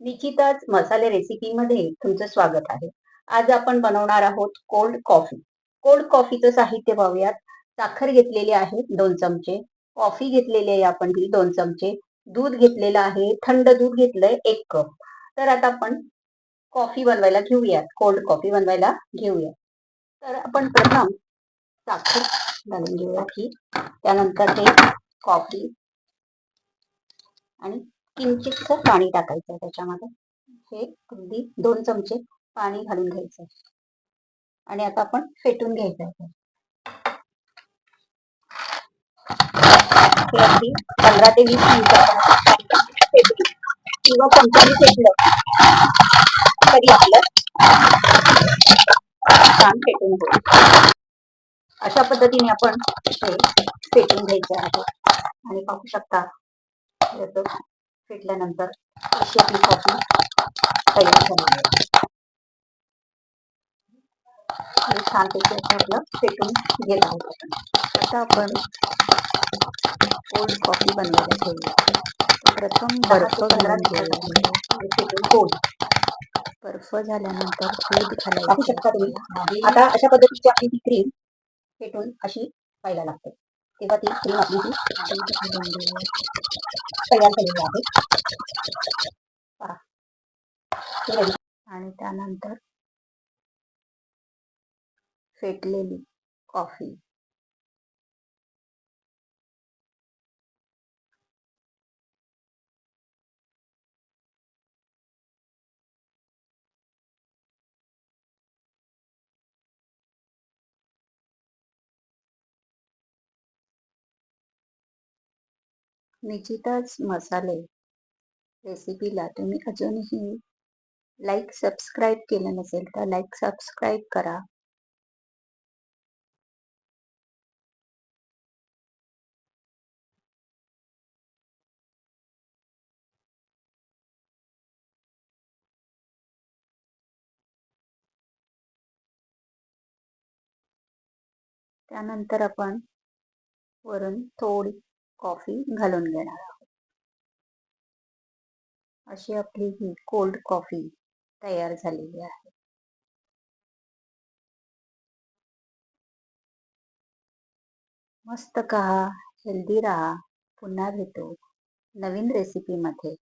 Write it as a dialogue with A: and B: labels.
A: निश्चितच मसाले रेसिपीमध्ये तुमचं स्वागत आहे. आज आपण बनवणार आहोत कोल्ड कॉफी. कोल्ड कॉफीचं साहित्य पाहूयात. साखर घेतलेली आहे 2 चमचे, कॉफी घेतलेली आहे आपण ही 2 चमचे, दूध घेतलेलं आहे, थंड दूध घेतलंय 1 कप. तर आता आपण कॉफी बनवायला घेऊयात, कोल्ड कॉफी बनवायला घेऊया. तर आपण प्रथम साखर घालून घेऊयात ही. त्यानंतर हे कॉफी आणि किंचितसं पाणी टाकायचं त्याच्यामध्ये. हे अगदी 2 चमचे पाणी घालून घ्यायचं आणि आता आपण फेटून घ्यायचं आहे. हे अगदी 15 ते 20 मिनिटं आपण फेटून किंवा चमच्याने फेटलं तरी आपलं छान फेटून होईल. अशा पद्धतीने आपण हे फेटून घ्यायचे आहे आणि पाहू शकता याचं फेटल्यानंतर अशी आपली कॉफी तयार झालेली आहे. आणि छानपैकी असं आपलं फेटून घेत आहोत आपण. आता आपण कोल्ड कॉफी बनवायला घेऊया. प्रथम 10 बर्फ ते 15 घालून मिनिटासाठी घेऊया. फेटून कोल्ड बर्फ झाल्यानंतर दूध पाहू घालायचं शकता तुम्ही. आपल्याला. आता अशा पद्धतीची आपली ती क्रीम फेटून अशी व्हायला लागते. तेव्हा ती क्रीम आपली ती दूध घालून घेऊया. तयार झालेली आहे. पहा. हे ready. आणि त्यानंतर फेटलेली कॉफी निश्चितच मसाले रेसिपीला तुम्ही अजूनही लाईक सबस्क्राईब केलं नसेल तर लाईक सबस्क्राईब करा. त्यानंतर आपण वरून थोडी कॉफी घालून घेणार आहोत. अशी आपली ही कोल्ड कॉफी तयार झालेली आहे. मस्त खा, हेल्दी राहा. पुन्हा भेटू नवीन रेसिपीमध्ये.